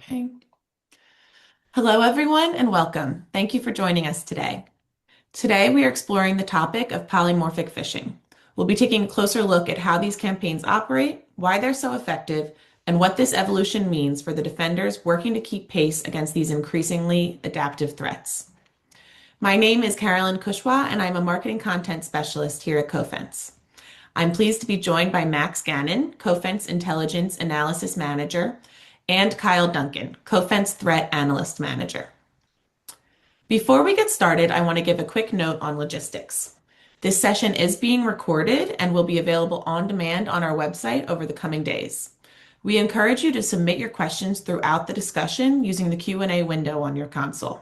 Okay. Hello, everyone, and welcome. Thank you for joining us today. Today, we are exploring the topic of polymorphic phishing. We'll be taking a closer look at how these campaigns operate, why they're so effective, and what this evolution means for the defenders working to keep pace against these increasingly adaptive threats. My name is Carolyn Kushwa, and I'm a marketing content specialist here at Cofense. I'm pleased to be joined by Max Gannon, Cofense Intelligence Analysis Manager, and Kyle Duncan, Cofense Threat Analyst Manager. Before we get started, I want to give a quick note on logistics. This session is being recorded and will be available on demand on our website over the coming days. We encourage you to submit your questions throughout the discussion using the Q&A window on your console.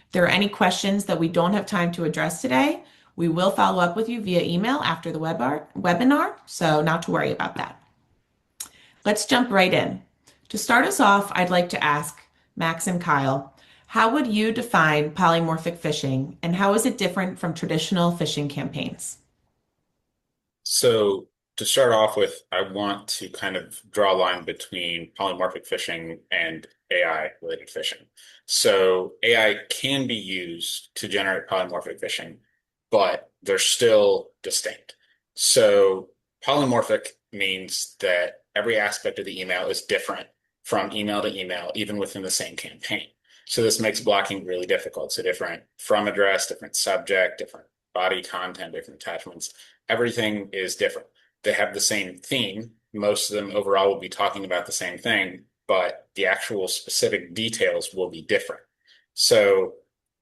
If there are any questions that we don't have time to address today, we will follow up with you via email after the webinar, so not to worry about that. Let's jump right in. To start us off, I'd like to ask Max and Kyle, how would you define polymorphic phishing, and how is it different from traditional phishing campaigns? So to start off with, I want to kind of draw a line between polymorphic phishing and AI related phishing. So AI can be used to generate polymorphic phishing, but they're still distinct. So polymorphic means that every aspect of the email is different from email to email, even within the same campaign. So this makes blocking really difficult. So different from address, different subject, different body content, different attachments, everything is different. They have the same theme. Most of them overall will be talking about the same thing, but the actual specific details will be different. So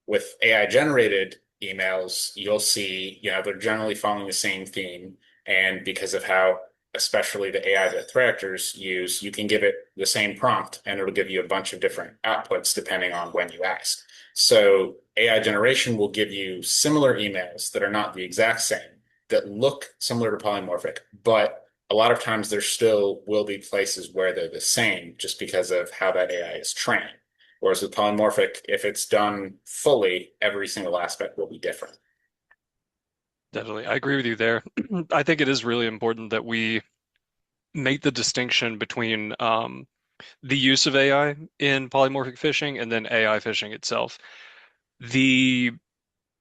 with AI generated emails, you'll see, they're generally following the same theme. And because of how, especially the AI that threat actors use, you can give it the same prompt and it'll give you a bunch of different outputs depending on when you ask. So AI generation will give you similar emails that are not the exact same, that look similar to polymorphic, but a lot of times there still will be places where they're the same just because of how that AI is trained. Whereas with polymorphic, if it's done fully, every single aspect will be different. Definitely. I agree with you there. I think it is really important that we make the distinction between the use of AI in polymorphic phishing and then AI phishing itself. The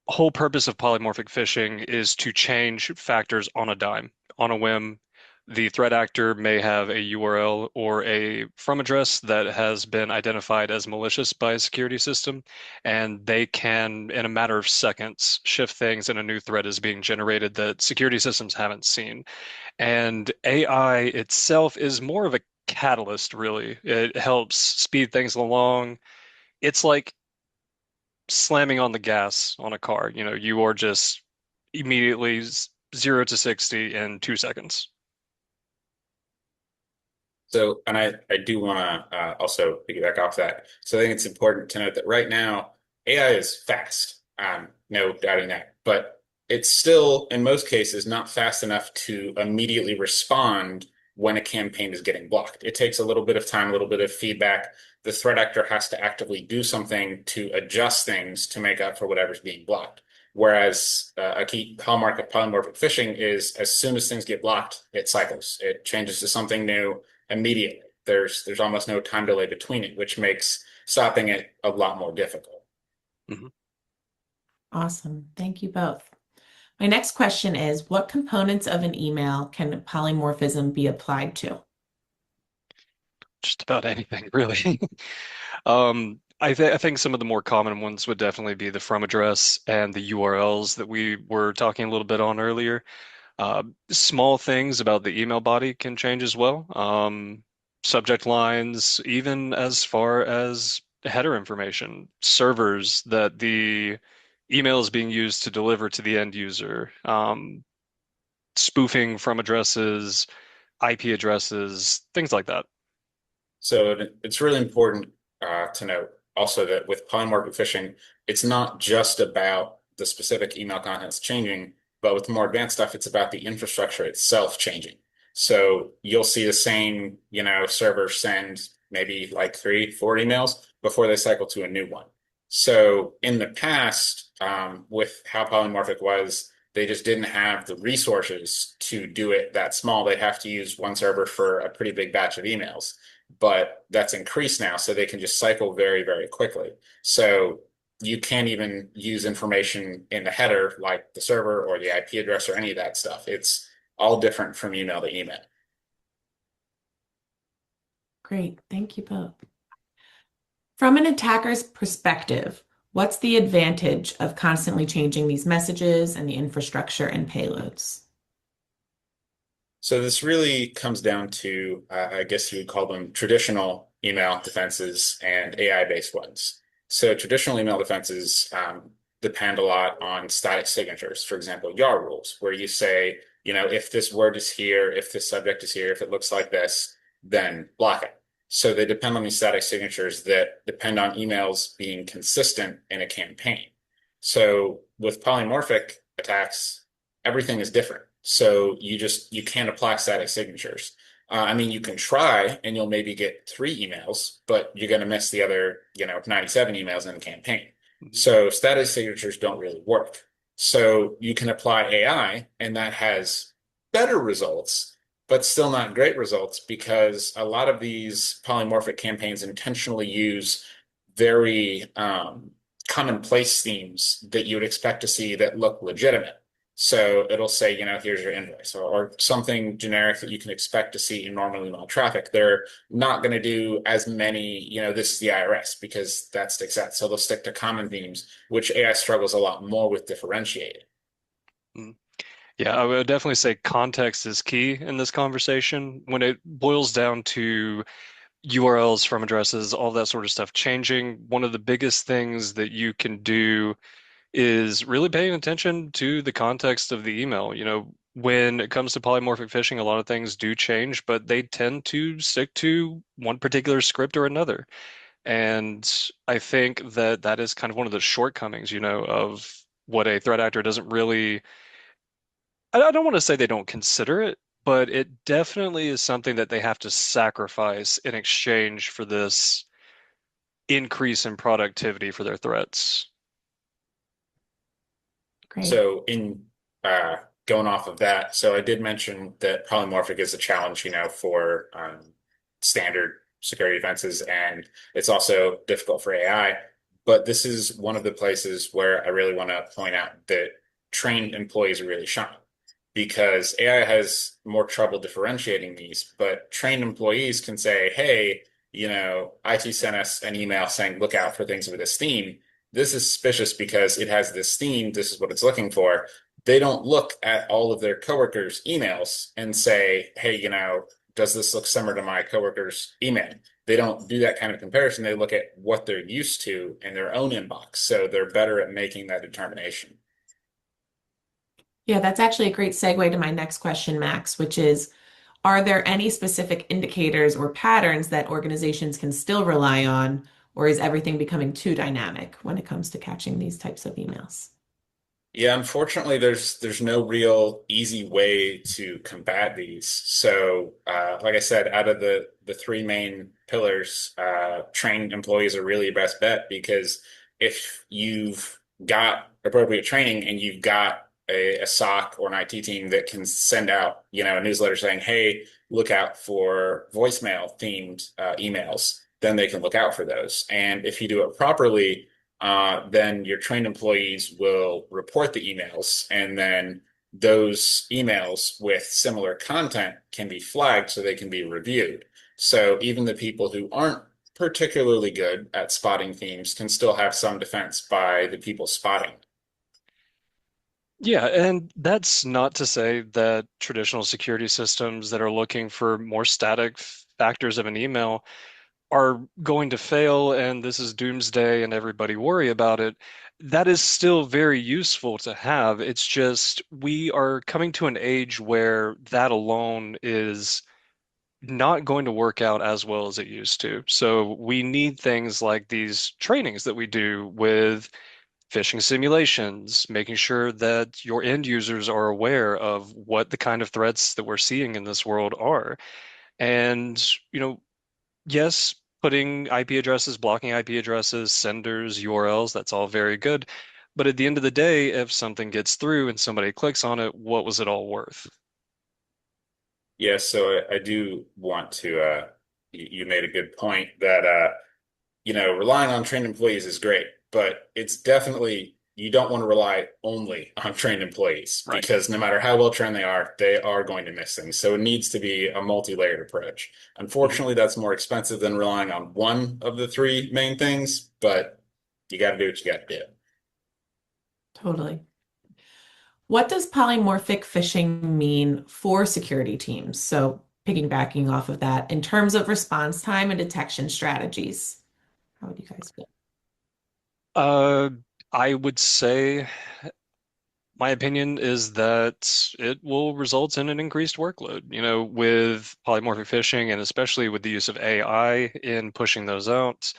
whole purpose of polymorphic phishing is to change factors on a dime, on a whim. The threat actor may have a URL or a from address that has been identified as malicious by a security system, and they can, in a matter of seconds, shift things and a new threat is being generated that security systems haven't seen. And AI itself is more of a catalyst, really. It helps speed things along. It's like slamming on the gas on a car. You are just immediately 0 to 60 in 2 seconds. So, and I do want to also piggyback off that. So I think it's important to note that right now, AI is fast, no doubting that, but it's still, in most cases, not fast enough to immediately respond when a campaign is getting blocked. It takes a little bit of time, a little bit of feedback. The threat actor has to actively do something to adjust things to make up for whatever's being blocked. Whereas a key hallmark of polymorphic phishing is as soon as things get blocked, it cycles. It changes to something new immediately. There's almost no time delay between it, which makes stopping it a lot more difficult. Mhm. Awesome. Thank you both. My next question is, what components of an email can polymorphism be applied to? Just about anything, really. I think some of the more common ones would definitely be the from address and the URLs that we were talking a little bit on earlier. Small things about the email body can change as well. Subject lines, even as far as header information, servers that the email is being used to deliver to the end user, spoofing from addresses, IP addresses, things like that. So it's really important to note also that with polymorphic phishing, it's not just about the specific email contents changing, but with more advanced stuff, it's about the infrastructure itself changing. So you'll see the same, server send maybe like 3, 4 emails before they cycle to a new one. So in the past, with how polymorphic was, They just didn't have the resources to do it that small. They'd have to use one server for a pretty big batch of emails. But that's increased now, so they can just cycle very, very quickly. So you can't even use information in the header like the server or the IP address or any of that stuff. It's all different from email to email. Great. Thank you both. From an attacker's perspective, what's the advantage of constantly changing these messages and the infrastructure and payloads? So this really comes down to, I guess you would call them traditional email defenses and AI-based ones. So traditional email defenses depend a lot on static signatures. For example, YAR rules, where you say, if this word is here, if this subject is here, if it looks like this, then block it. So they depend on these static signatures that depend on emails being consistent in a campaign. So with polymorphic attacks, everything is different. So you can't apply static signatures. I mean, you can try and you'll maybe get 3 emails, but you're going to miss the other, 97 emails in the campaign. Mhm. So static signatures don't really work. So you can apply AI and that has better results, but still not great results because a lot of these polymorphic campaigns intentionally use very commonplace themes that you would expect to see that look legitimate. So it'll say, here's your invoice or something generic that you can expect to see in normal email traffic. They're not going to do as many, this is the IRS because that sticks out. So they'll stick to common themes, which AI struggles a lot more with differentiating. Mm. Yeah, I would definitely say context is key in this conversation. When it boils down to URLs from addresses, all that sort of stuff changing, one of the biggest things that you can do is really paying attention to the context of the email. When it comes to polymorphic phishing, a lot of things do change, but they tend to stick to one particular script or another. And I think that that is kind of one of the shortcomings, of what a threat actor doesn't really, I don't want to say they don't consider it, but it definitely is something that they have to sacrifice in exchange for this increase in productivity for their threats. Great. So in uh, going off of that, so I did mention that polymorphic is a challenge, for standard security defenses, and it's also difficult for AI. But this is one of the places where I really want to point out that trained employees really shine because AI has more trouble differentiating these, but trained employees can say, hey, IT sent us an email saying, look out for things with this theme. This is suspicious because it has this theme. This is what it's looking for. They don't look at all of their coworkers' emails and say, hey, does this look similar to my coworker's email? They don't do that kind of comparison. They look at what they're used to in their own inbox. So they're better at making that determination. Yeah, that's actually a great segue to my next question, Max, which is, are there any specific indicators or patterns that organizations can still rely on, or is everything becoming too dynamic when it comes to catching these types of emails? Yeah, unfortunately, there's no real easy way to combat these. So, like I said, out of the 3 main pillars, trained employees are really your best bet because if you've got appropriate training and you've got a SOC or an IT team that can send out, a newsletter saying, "Hey, look out for voicemail themed emails," then they can look out for those. And if you do it properly then your trained employees will report the emails, and then those emails with similar content can be flagged so they can be reviewed. So even the people who aren't particularly good at spotting themes can still have some defense by the people spotting. Yeah, and that's not to say that traditional security systems that are looking for more static factors of an email are going to fail and this is doomsday and everybody worry about it. That is still very useful to have. It's just we are coming to an age where that alone is not going to work out as well as it used to. So we need things like these trainings that we do with phishing simulations, making sure that your end users are aware of what the kind of threats that we're seeing in this world are. And, yes, putting IP addresses, blocking IP addresses, senders, URLs, that's all very good. But at the end of the day, if something gets through and somebody clicks on it, what was it all worth? Yeah, so I do want to you made a good point that relying on trained employees is great, but it's definitely you don't want to rely only on trained employees Right. because no matter how well trained they are going to miss things. So it needs to be a multi-layered approach. Mhm. Unfortunately, that's more expensive than relying on one of the three main things, but you got to do what you got to do. Totally. What does polymorphic phishing mean for security teams? So, piggybacking off of that, in terms of response time and detection strategies, how would you guys feel? Uh, I would say my opinion is that it will result in an increased workload, with polymorphic phishing and especially with the use of AI in pushing those out.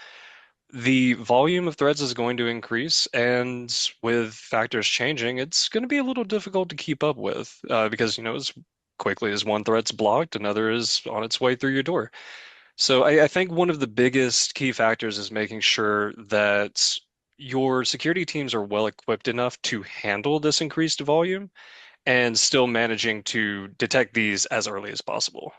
The volume of threads is going to increase, and with factors changing, it's going to be a little difficult to keep up with because, as quickly as one thread's blocked, another is on its way through your door. So I think one of the biggest key factors is making sure that your security teams are well equipped enough to handle this increased volume and still managing to detect these as early as possible.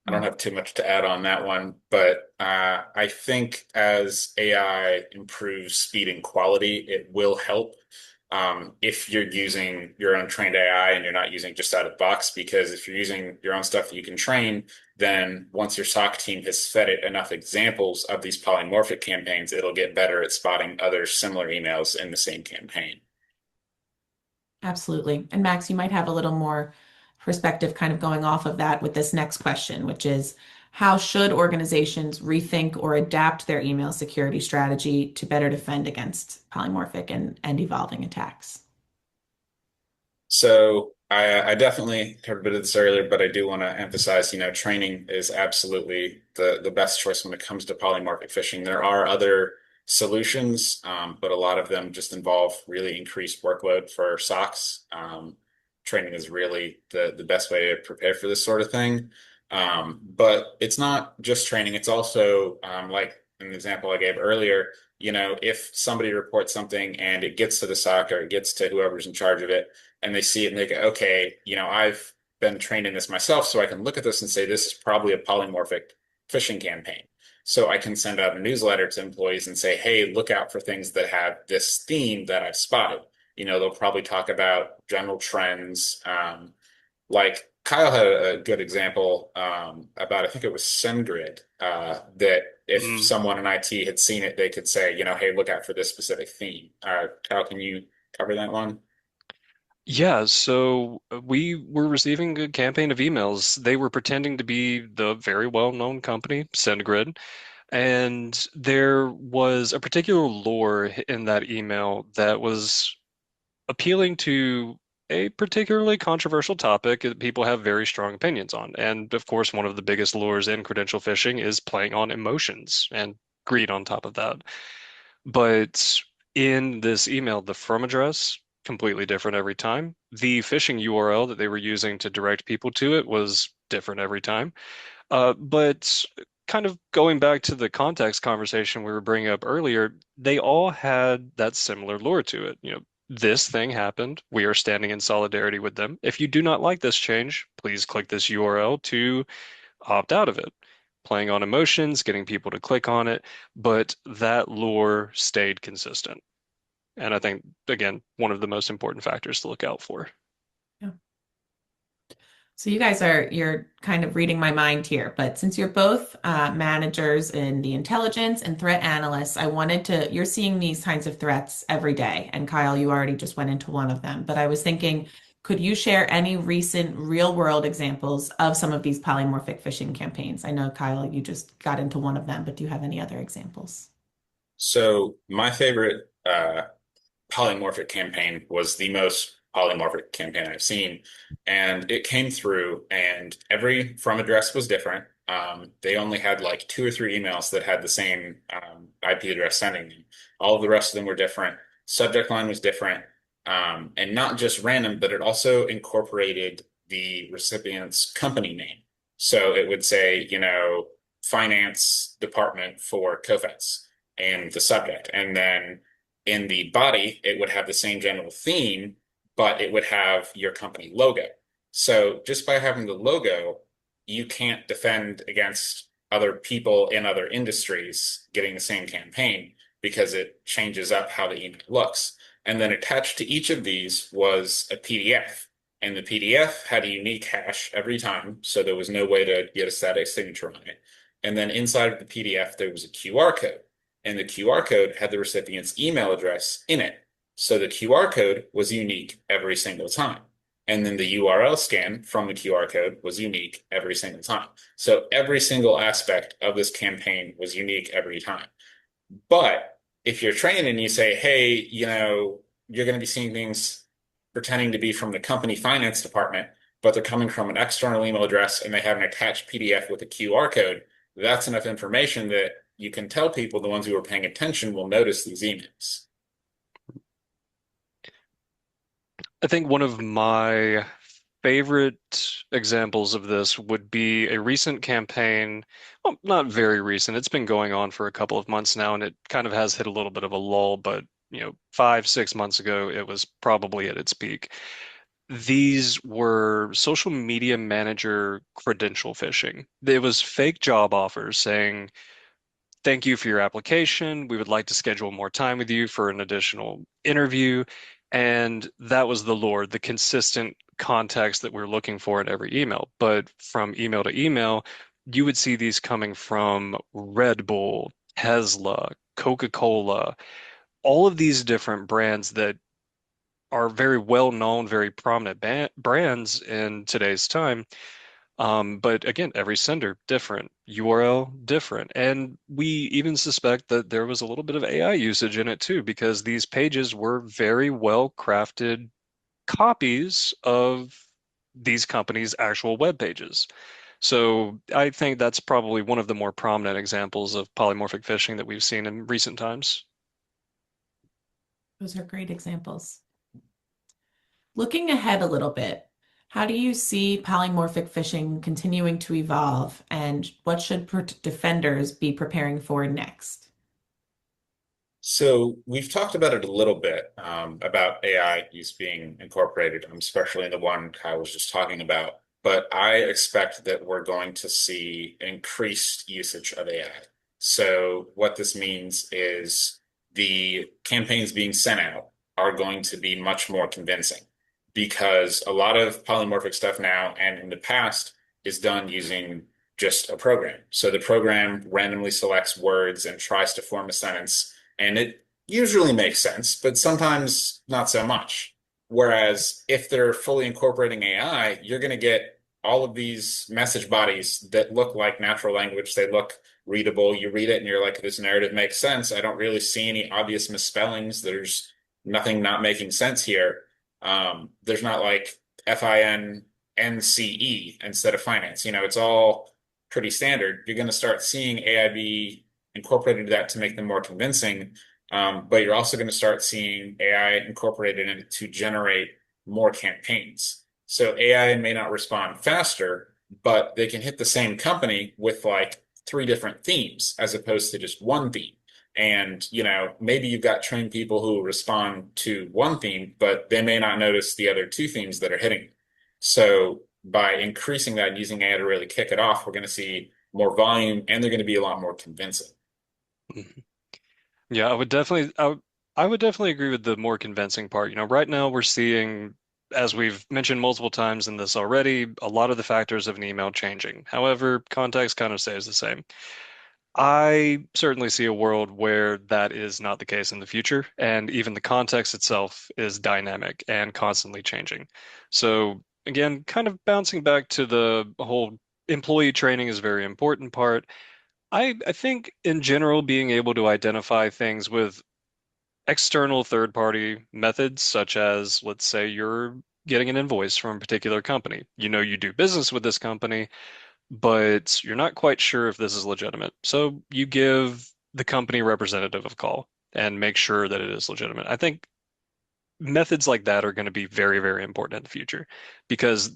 I don't have too much to add on that one, but I think as AI improves speed and quality, it will help if you're using your own trained AI and you're not using just out of box. Because if you're using your own stuff that you can train, then once your SOC team has fed it enough examples of these polymorphic campaigns, it'll get better at spotting other similar emails in the same campaign. Absolutely. And Max, you might have a little more perspective kind of going off of that with this next question, which is how should organizations rethink or adapt their email security strategy to better defend against polymorphic and evolving attacks? So I definitely covered a bit of this earlier, but I do want to emphasize, training is absolutely the best choice when it comes to polymorphic phishing. There are other solutions, but a lot of them just involve really increased workload for SOCs. Training is really the best way to prepare for this sort of thing. But it's not just training, it's also like an example I gave earlier, if somebody reports something and it gets to the SOC or it gets to whoever's in charge of it, and they see it and they go, okay, I've been trained in this myself, so I can look at this and say this is probably a polymorphic phishing campaign. So I can send out a newsletter to employees and say, hey, look out for things that have this theme that I've spotted. They'll probably talk about general trends. Like Kyle had a good example about, I think it was SendGrid, that if Mm. someone in IT had seen it, they could say, hey, look out for this specific theme. Kyle, can you cover that one? Yeah, so we were receiving a campaign of emails. They were pretending to be the very well-known company, SendGrid, and there was a particular lore in that email that was appealing to a particularly controversial topic that people have very strong opinions on. And of course, one of the biggest lures in credential phishing is playing on emotions and greed on top of that. But in this email, the firm address, completely different every time. The phishing URL that they were using to direct people to it was different every time. But kind of going back to the context conversation we were bringing up earlier, they all had that similar lure to it. This thing happened. We are standing in solidarity with them. If you do not like this change, please click this URL to opt out of it. Playing on emotions, getting people to click on it, but that lure stayed consistent. And I think, again, one of the most important factors to look out for. Yeah. So you're kind of reading my mind here, but since you're both managers in the intelligence and threat analysts, you're seeing these kinds of threats every day. And Kyle, you already just went into one of them, but I was thinking, could you share any recent real world examples of some of these polymorphic phishing campaigns? I know, Kyle, you just got into one of them, but do you have any other examples? So my favorite polymorphic campaign was the most polymorphic campaign I've seen. And it came through, and every from address was different. They only had like two or three emails that had the same IP address sending them. All of the rest of them were different. Subject line was different. And not just random, but it also incorporated the recipient's company name. So it would say, finance department for COFETS. and the subject. And then in the body, it would have the same general theme, but it would have your company logo. So just by having the logo, you can't defend against other people in other industries getting the same campaign because it changes up how the email looks. And then attached to each of these was a PDF. And the PDF had a unique hash every time, so there was no way to get a static signature on it. And then inside of the PDF, there was a QR code. And the QR code had the recipient's email address in it. So the QR code was unique every single time. And then the URL scan from the QR code was unique every single time. So every single aspect of this campaign was unique every time. But if you're trained and you say, hey, you're going to be seeing things pretending to be from the company finance department, but they're coming from an external email address and they have an attached PDF with a QR code, that's enough information that you can tell people, the ones who are paying attention will notice these emails. I think one of my favorite examples of this would be a recent campaign. Well, not very recent. It's been going on for a couple of months now, and it kind of has hit a little bit of a lull, but 5, 6 months ago, it was probably at its peak. These were social media manager credential phishing. It was fake job offers saying, thank you for your application. We would like to schedule more time with you for an additional interview. And that was the lure, the consistent context that we're looking for in every email. But from email to email, you would see these coming from Red Bull, Tesla, Coca-Cola, all of these different brands that are very well known, very prominent brands in today's time. But again, every sender different, URL different. And we even suspect that there was a little bit of AI usage in it too, because these pages were very well crafted copies of these companies' actual web pages. So I think that's probably one of the more prominent examples of polymorphic phishing that we've seen in recent times. Those are great examples. Looking ahead a little bit, how do you see polymorphic phishing continuing to evolve, and what should defenders be preparing for next? So we've talked about it a little bit, about AI use being incorporated, especially in the one I was just talking about. But I expect that we're going to see increased usage of AI. So what this means is the campaigns being sent out are going to be much more convincing because a lot of polymorphic stuff now and in the past is done using just a program. So the program randomly selects words and tries to form a sentence, and it usually makes sense, but sometimes not so much. Whereas if they're fully incorporating AI, you're going to get all of these message bodies that look like natural language. They look readable. You read it and you're like, this narrative makes sense. I don't really see any obvious misspellings. There's nothing not making sense here. There's not like FINNCE instead of finance. It's all pretty standard. You're going to start seeing AI be incorporated into that to make them more convincing. But you're also going to start seeing AI incorporated in it to generate more campaigns. So AI may not respond faster, but they can hit the same company with like three different themes as opposed to just one theme. And, maybe you've got trained people who respond to one theme, but they may not notice the other two themes that are hitting them. So by increasing that and using AI to really kick it off, we're going to see more volume and they're going to be a lot more convincing. Mhm. Yeah, I would definitely agree with the more convincing part. Right now we're seeing, as we've mentioned multiple times in this already, a lot of the factors of an email changing. However, context kind of stays the same. I certainly see a world where that is not the case in the future, and even the context itself is dynamic and constantly changing. So again, kind of bouncing back to the whole employee training is a very important part. I think in general, being able to identify things with external third-party methods, such as, let's say you're getting an invoice from a particular company. You do business with this company, but you're not quite sure if this is legitimate. So you give the company representative a call and make sure that it is legitimate. I think methods like that are going to be very, very important in the future because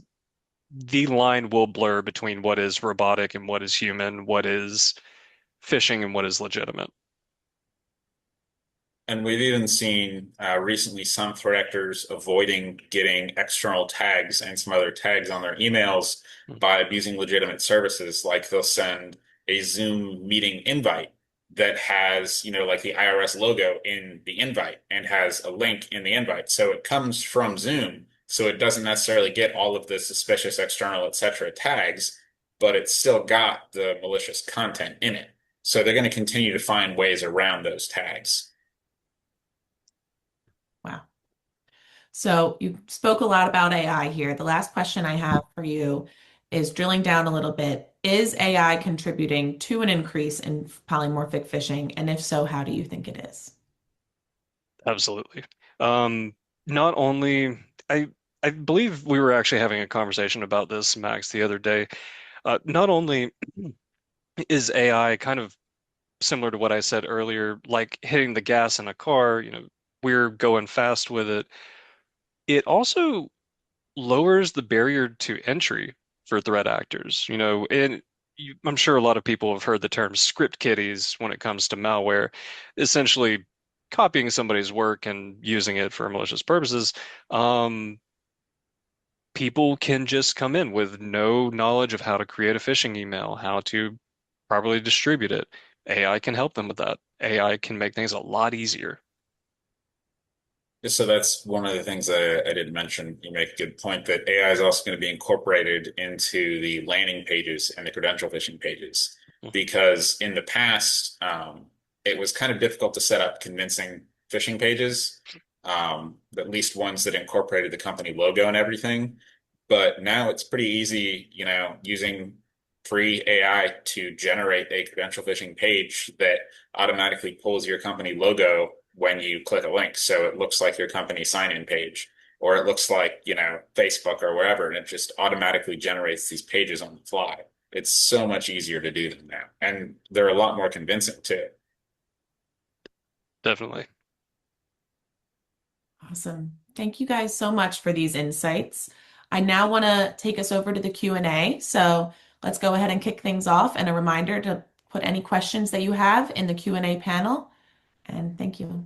the line will blur between what is robotic and what is human, what is phishing and what is legitimate. And we've even seen recently some threat actors avoiding getting external tags and some other tags on their emails by abusing legitimate services. Like they'll send a Zoom meeting invite that has, like the IRS logo in the invite and has a link in the invite. So it comes from Zoom. So it doesn't necessarily get all of the suspicious external, etc. tags, but it's still got the malicious content in it. So they're going to continue to find ways around those tags. Wow. So you spoke a lot about AI here. The last question I have for you is drilling down a little bit. Is AI contributing to an increase in polymorphic phishing? And if so, how do you think it is? Absolutely. Um, Not only I believe we were actually having a conversation about this, Max, the other day. Not only is AI kind of similar to what I said earlier, like hitting the gas in a car, we're going fast with it. It also lowers the barrier to entry for threat actors, and I'm sure a lot of people have heard the term script kiddies when it comes to malware, essentially copying somebody's work and using it for malicious purposes. Um, People can just come in with no knowledge of how to create a phishing email, how to properly distribute it. AI can help them with that. AI can make things a lot easier. So that's one of the things that I did mention. You make a good point that AI is also going to be incorporated into the landing pages and the credential phishing pages, because in the past, it was kind of difficult to set up convincing phishing pages, at least ones that incorporated the company logo and everything. But now it's pretty easy, using free AI to generate a credential phishing page that automatically pulls your company logo when you click a link. So it looks like your company sign-in page, or it looks like, Facebook or wherever, and it just automatically generates these pages on the fly. It's so much easier to do them now. And they're a lot more convincing too. Definitely. Awesome. Thank you guys so much for these insights. I now want to take us over to the Q&A. So let's go ahead and kick things off, and a reminder to put any questions that you have in the Q&A panel. And thank you.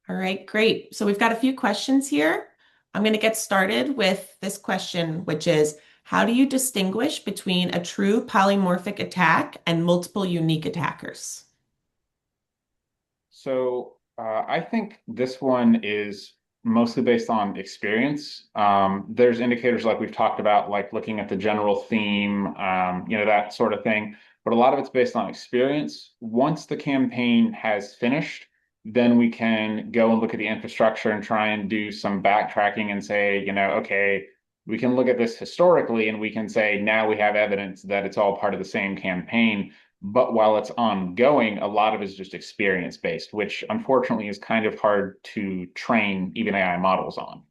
All right, great. So we've got a few questions here. I'm going to get started with this question, which is, how do you distinguish between a true polymorphic attack and multiple unique attackers? So I think this one is mostly based on experience. There's indicators like we've talked about, like looking at the general theme, that sort of thing. But a lot of it's based on experience. Once the campaign has finished, then we can go and look at the infrastructure and try and do some backtracking and say, okay, we can look at this historically and we can say now we have evidence that it's all part of the same campaign. But while it's ongoing, a lot of it is just experience based, which unfortunately is kind of hard to train even AI models on.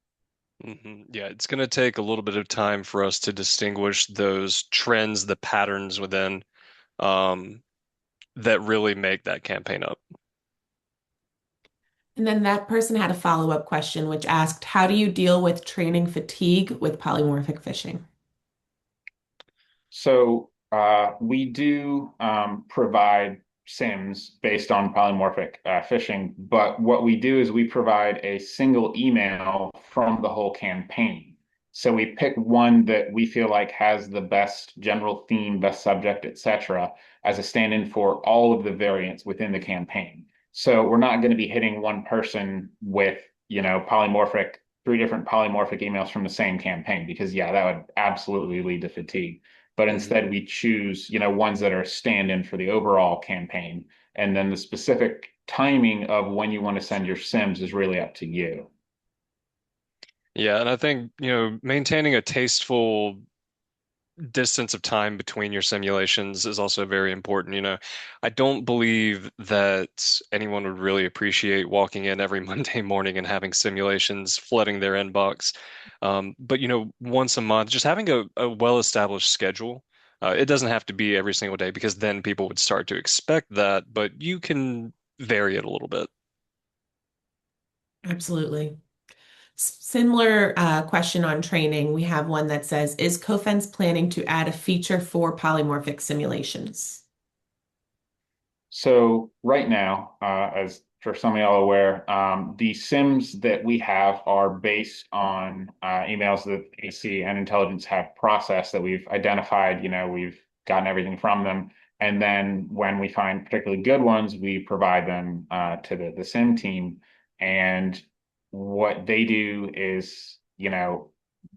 Yeah, it's going to take a little bit of time for us to distinguish those trends, the patterns within um, that really make that campaign up. And then that person had a follow-up question, which asked, how do you deal with training fatigue with polymorphic phishing? So we do provide SIMs based on polymorphic phishing, but what we do is we provide a single email from the whole campaign. So we pick one that we feel like has the best general theme, best subject, etc., as a stand-in for all of the variants within the campaign. So we're not going to be hitting one person with, polymorphic, three different polymorphic emails from the same campaign, because yeah, that would absolutely lead to fatigue, but Mhm. instead we choose, ones that are stand-in for the overall campaign. And then the specific timing of when you want to send your sims is really up to you. Yeah, and I think, maintaining a tasteful distance of time between your simulations is also very important. I don't believe that anyone would really appreciate walking in every Monday morning and having simulations flooding their inbox. But once a month, just having a well-established schedule. It doesn't have to be every single day because then people would start to expect that, but you can vary it a little bit. Absolutely. Similar question on training. We have one that says, is Cofense planning to add a feature for polymorphic simulations? So right now, as for some of y'all are aware, the sims that we have are based on emails that AC and intelligence have processed that we've identified, we've gotten everything from them. And then when we find particularly good ones, we provide them to the sim team. And what they do is,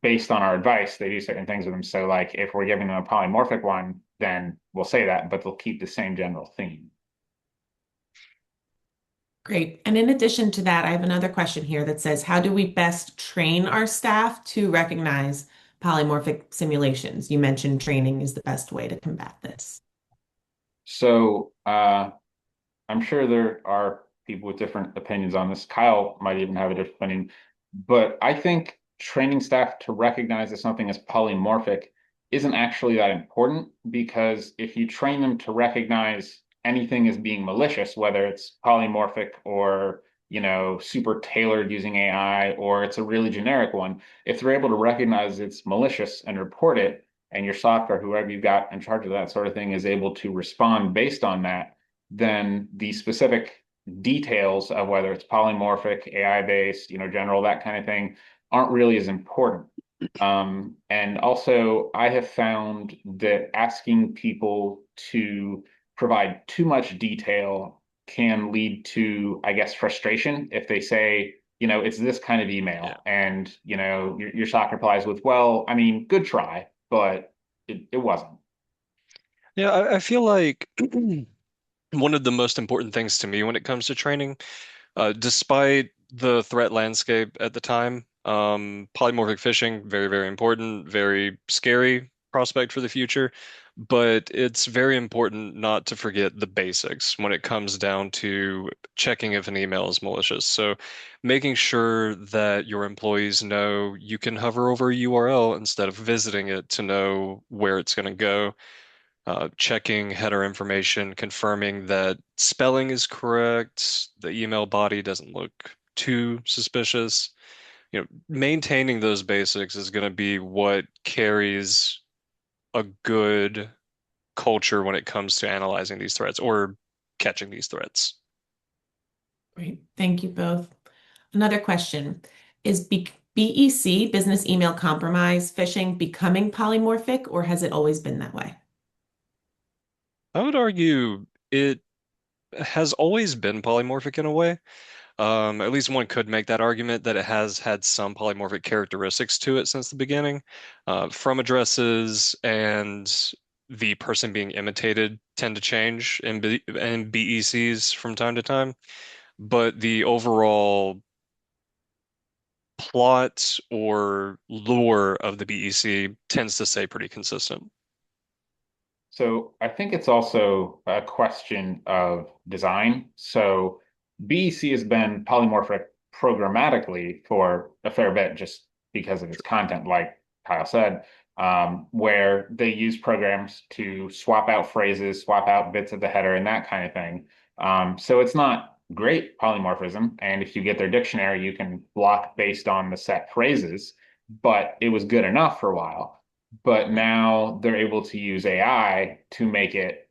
based on our advice, they do certain things with them. So like if we're giving them a polymorphic one, then we'll say that, but they'll keep the same general theme. Great. And in addition to that, I have another question here that says, how do we best train our staff to recognize polymorphic simulations? You mentioned training is the best way to combat this. So I'm sure there are people with different opinions on this. Kyle might even have a different opinion, but I think training staff to recognize that something is polymorphic isn't actually that important because if you train them to recognize anything as being malicious, whether it's polymorphic or super tailored using AI or it's a really generic one, if they're able to recognize it's malicious and report it, and your SOC or whoever you've got in charge of that sort of thing is able to respond based on that, then the specific details of whether it's polymorphic, AI based, general, that kind of thing aren't really as important. And also, I have found that asking people to provide too much detail can lead to, I guess, frustration if they say, it's this kind of email. Yeah. And, your SOC replies with, well, I mean, good try, but it wasn't. Yeah, I feel like one of the most important things to me when it comes to training, despite the threat landscape at the time, polymorphic phishing, very, very important, very scary prospect for the future. But it's very important not to forget the basics when it comes down to checking if an email is malicious. So making sure that your employees know you can hover over a URL instead of visiting it to know where it's going to go, checking header information, confirming that spelling is correct, the email body doesn't look too suspicious. Maintaining those basics is going to be what carries a good culture when it comes to analyzing these threats or catching these threats. Great. Thank you both. Another question. Is BEC, business email compromise, phishing becoming polymorphic, or has it always been that way? I would argue it has always been polymorphic in a way. At least one could make that argument that it has had some polymorphic characteristics to it since the beginning. From addresses and the person being imitated tend to change in BECs from time to time, but the overall plot or lure of the BEC tends to stay pretty consistent. So I think it's also a question of design. So BEC has been polymorphic programmatically for a fair bit just because of its content, like Kyle said, where they use programs to swap out phrases, swap out bits of the header, and that kind of thing. So it's not great polymorphism. And if you get their dictionary, you can block based on the set phrases, but it was good enough for a while. But now they're able to use AI to make it,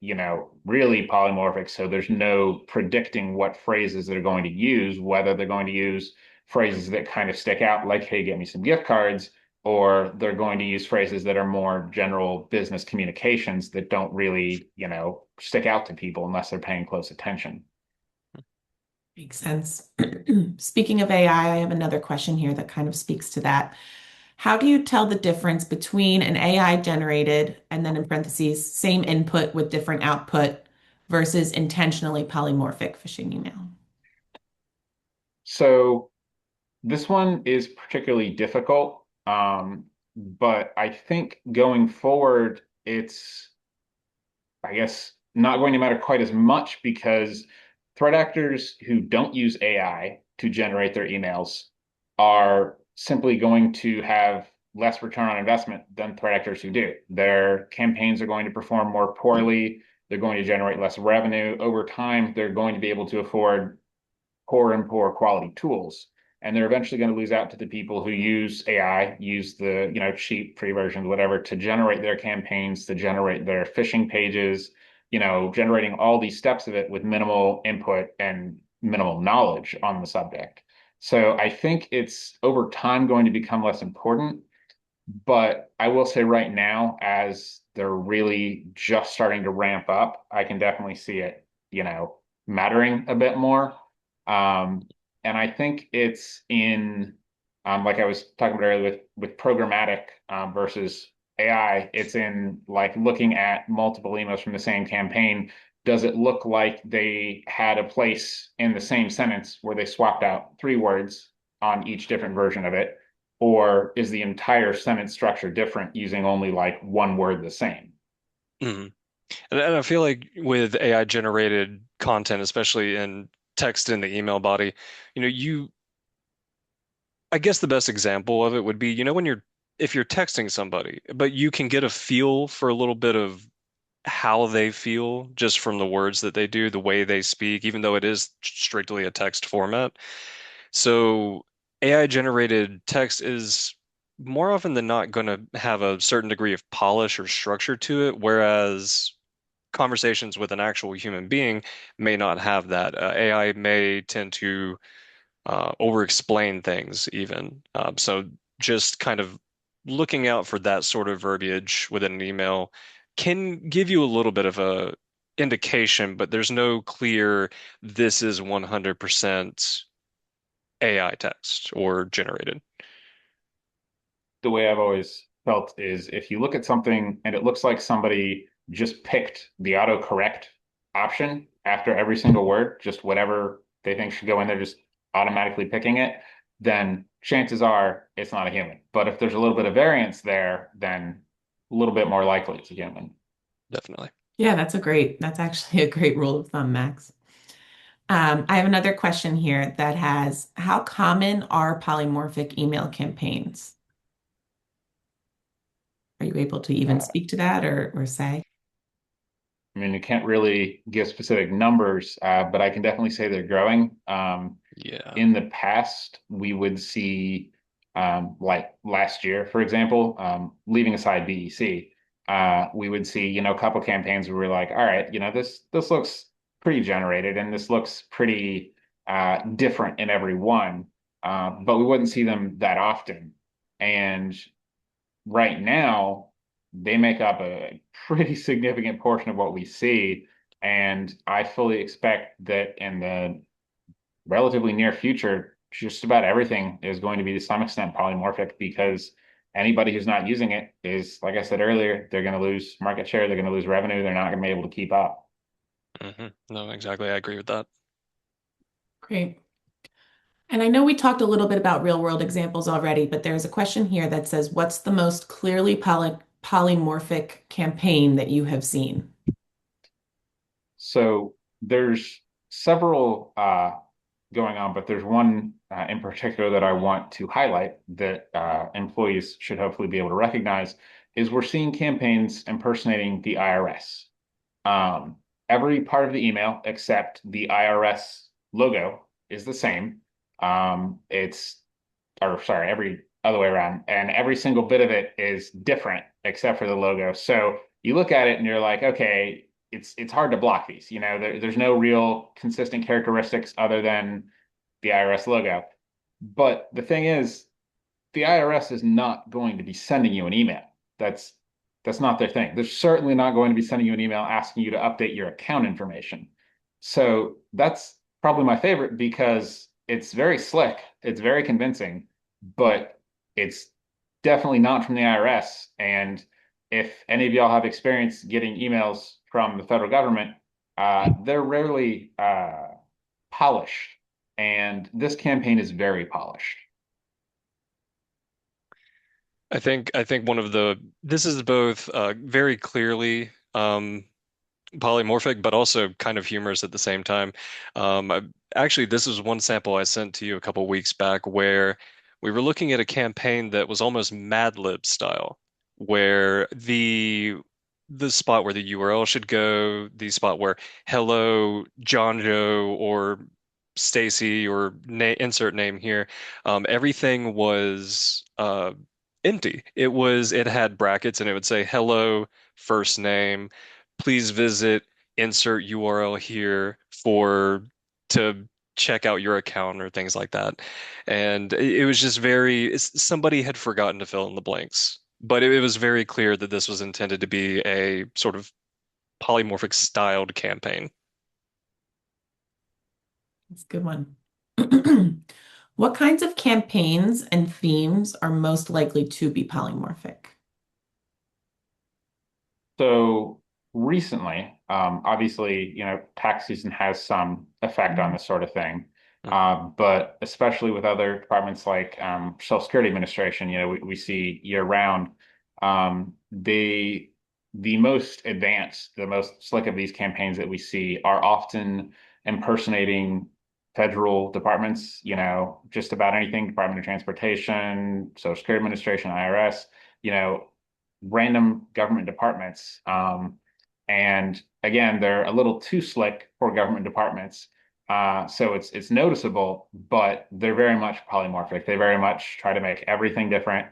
really polymorphic. So there's no predicting what phrases they're going to use, whether they're going to use phrases that kind of stick out, like, hey, get me some gift cards, or they're going to use phrases that are more general business communications that don't really, stick out to people unless they're paying close attention. Makes sense. Speaking of AI, I have another question here that kind of speaks to that. How do you tell the difference between an AI generated and then in parentheses, same input with different output versus intentionally polymorphic phishing email? So this one is particularly difficult, but I think going forward, it's, I guess, not going to matter quite as much because threat actors who don't use AI to generate their emails are simply going to have less return on investment than threat actors who do. Their campaigns are going to perform more poorly. They're going to generate less revenue. Over time, they're going to be able to afford poor and poor quality tools. and they're eventually going to lose out to the people who use AI, use the, cheap free versions, whatever, to generate their campaigns, to generate their phishing pages, generating all these steps of it with minimal input and minimal knowledge on the subject. So I think it's over time going to become less important. But I will say right now, as they're really just starting to ramp up, I can definitely see it, mattering a bit more. Um, and I think it's in, like I was talking about earlier with programmatic versus AI, it's in like looking at multiple emails from the same campaign. Does it look like they had a place in the same sentence where they swapped out three words on each different version of it? Or is the entire sentence structure different using only like one word the same? Mhm. And I feel like with AI generated content, especially in text in the email body, you know, you I guess the best example of it would be, when if you're texting somebody, but you can get a feel for a little bit of how they feel just from the words that they do, the way they speak, even though it is strictly a text format. So AI generated text is more often than not going to have a certain degree of polish or structure to it, whereas conversations with an actual human being may not have that. AI may tend to over-explain things even. So just kind of looking out for that sort of verbiage within an email can give you a little bit of a indication, but there's no clear this is 100% AI text or generated. The way I've always felt is if you look at something and it looks like somebody just picked the autocorrect option after every single word, just whatever they think should go in there, just automatically picking it, then chances are it's not a human. But if there's a little bit of variance there, then a little bit more likely it's a human. Definitely. Yeah, that's actually a great rule of thumb, Max. I have another question here that has, how common are polymorphic email campaigns? Are you able to even Uh, speak to that or say? I mean, you can't really give specific numbers, but I can definitely say they're growing. Yeah. In the past, we would see, like last year, for example, leaving aside BEC, we would see, a couple campaigns where we're like, all right, this looks pretty generated and this looks pretty different in every one, but we wouldn't see them that often. And right now, they make up a pretty significant portion of what we see. And I fully expect that in the relatively near future, just about everything is going to be to some extent polymorphic because anybody who's not using it is, like I said earlier, they're going to lose market share, they're going to lose revenue, they're not going to be able to keep up. No, exactly. I agree with that. Great. And I know we talked a little bit about real world examples already, but there's a question here that says, what's the most clearly polymorphic campaign that you have seen? So there's several going on, but there's one in particular that I want to highlight that employees should hopefully be able to recognize is we're seeing campaigns impersonating the IRS. Um, every part of the email except the IRS logo is the same. It's, or sorry, every other way around, and every single bit of it is different except for the logo. So you look at it and you're like, okay, it's hard to block these. There's no real consistent characteristics other than the IRS logo. But the thing is, the IRS is not going to be sending you an email. That's that's not their thing. They're certainly not going to be sending you an email asking you to update your account information. So that's probably my favorite because it's very slick, it's very convincing, but it's definitely not from the IRS. And if any of y'all have experience getting emails from the federal government, they're rarely polished. And this campaign is very polished. I think one of the this is both very clearly polymorphic, but also kind of humorous at the same time. Actually, this is one sample I sent to you a couple weeks back where we were looking at a campaign that was almost Mad Lib style, where the spot where the URL should go, the spot where hello John Joe or Stacy or insert name here, everything was empty. It had brackets and it would say hello, first name, please visit insert URL here for to check out your account or things like that. And it was just somebody had forgotten to fill in the blanks. But it was very clear that this was intended to be a sort of polymorphic styled campaign. That's a good one. What kinds of campaigns and themes are most likely to be polymorphic? So recently, obviously, tax season has some effect on this sort of thing. Mhm. But especially with other departments like Social Security Administration, we see year round, the most advanced, the most slick of these campaigns that we see are often impersonating federal departments, just about anything, Department of Transportation, Social Security Administration, IRS, you know, random government departments. And again, they're a little too slick for government departments. So it's noticeable, but they're very much polymorphic. They very much try to make everything different.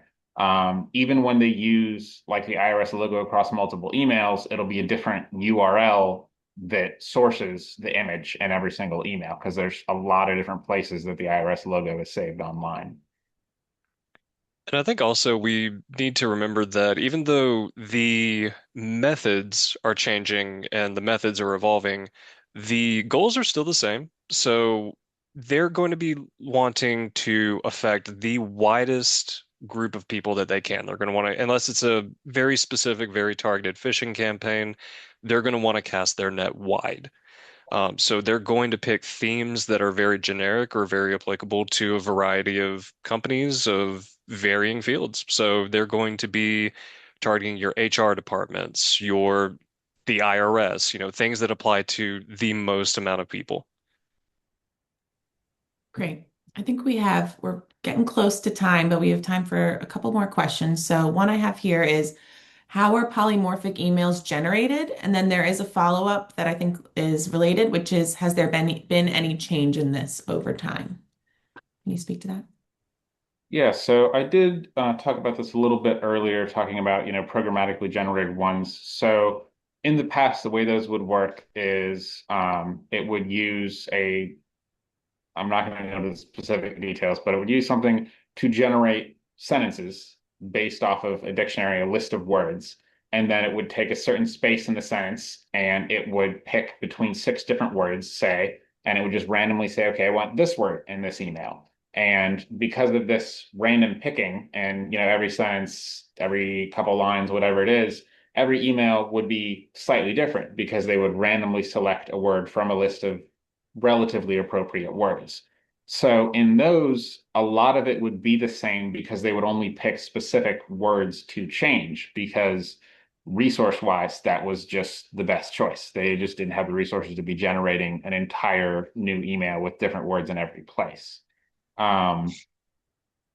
Even when they use like the IRS logo across multiple emails, it'll be a different URL that sources the image in every single email because there's a lot of different places that the IRS logo is saved online. And I think also we need to remember that even though the methods are changing and the methods are evolving, the goals are still the same. So they're going to be wanting to affect the widest group of people that they can. They're going to want to, unless it's a very specific, very targeted phishing campaign, they're going to want to cast their net wide. So they're going to pick themes that are very generic or very applicable to a variety of companies of varying fields. So they're going to be targeting your HR departments, the IRS, things that apply to the most amount of people. Great. I think we're getting close to time, but we have time for a couple more questions. So one I have here is, how are polymorphic emails generated? And then there is a follow-up that I think is related, which is, has there been any change in this over time? Can you speak to that? Yeah, so I did talk about this a little bit earlier, talking about, programmatically generated ones. So in the past, the way those would work is it would use I'm not going to go into the specific details, but it would use something to generate sentences based off of a dictionary, a list of words. And then it would take a certain space in the sentence and it would pick between six different words, say, and it would just randomly say, okay, I want this word in this email. And because of this random picking and, every sentence, every couple lines, whatever it is, every email would be slightly different because they would randomly select a word from a list of relatively appropriate words. So in those, a lot of it would be the same because they would only pick specific words to change because resource-wise, that was just the best choice. They just didn't have the resources to be generating an entire new email with different words in every place. Um,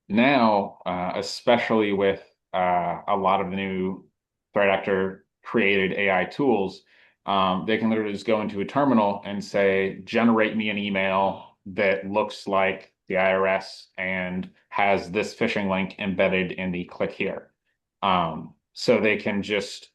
Now, especially with a lot of the new threat actor created AI tools, they can literally just go into a terminal and say, generate me an email that looks like the IRS and has this phishing link embedded in the click here. So they can just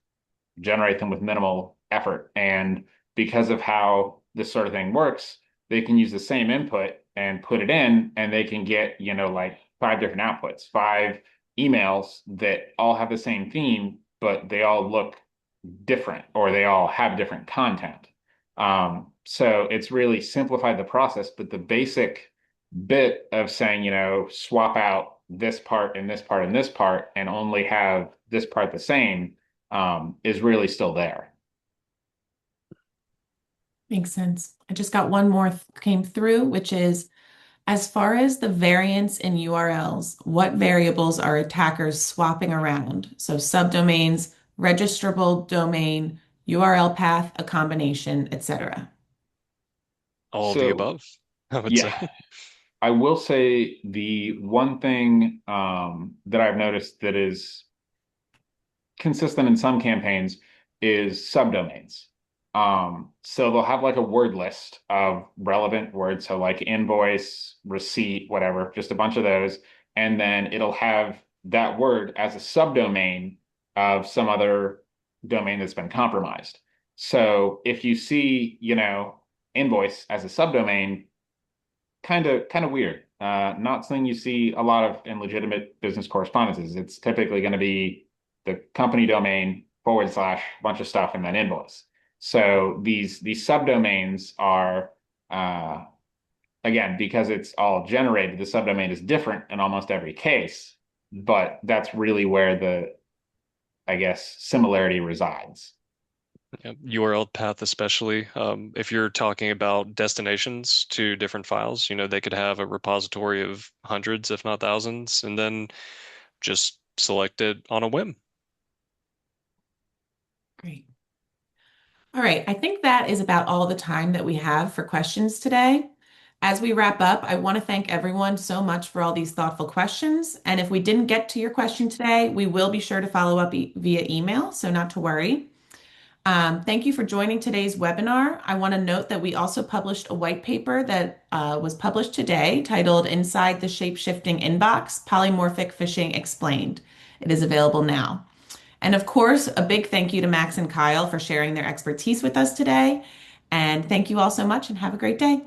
generate them with minimal effort. And because of how this sort of thing works, they can use the same input and put it in, and they can get, like five different outputs, five emails that all have the same theme, but they all look different or they all have different content. So it's really simplified the process, but the basic bit of saying, swap out this part and this part and this part and only have this part the same is really still there. Makes sense. I just got one more came through, which is, as far as the variance in URLs, what variables are attackers swapping around? So subdomains, registrable domain, URL path, a combination, etc. All of the So above, I would yeah, say. I will say the one thing that I've noticed that is consistent in some campaigns is subdomains. So they'll have like a word list of relevant words. So like invoice, receipt, whatever, just a bunch of those. And then it'll have that word as a subdomain of some other domain that's been compromised. So if you see, invoice as a subdomain, kind of weird. Not something you see a lot of in legitimate business correspondences. It's typically going to be the company domain forward slash bunch of stuff and then invoice. So these subdomains are again, because it's all generated, the subdomain is different in almost every case, but that's really where the, I guess, similarity resides. Yeah, URL path especially. If you're talking about destinations to different files, they could have a repository of hundreds, if not thousands, and then just select it on a whim. Great. All right, I think that is about all the time that we have for questions today. As we wrap up, I want to thank everyone so much for all these thoughtful questions. And if we didn't get to your question today, we will be sure to follow up via email, so not to worry. Thank you for joining today's webinar. I want to note that we also published a white paper that was published today titled Inside the Shape-Shifting Inbox, Polymorphic Phishing Explained. It is available now. And of course, a big thank you to Max and Kyle for sharing their expertise with us today. And thank you all so much and have a great day.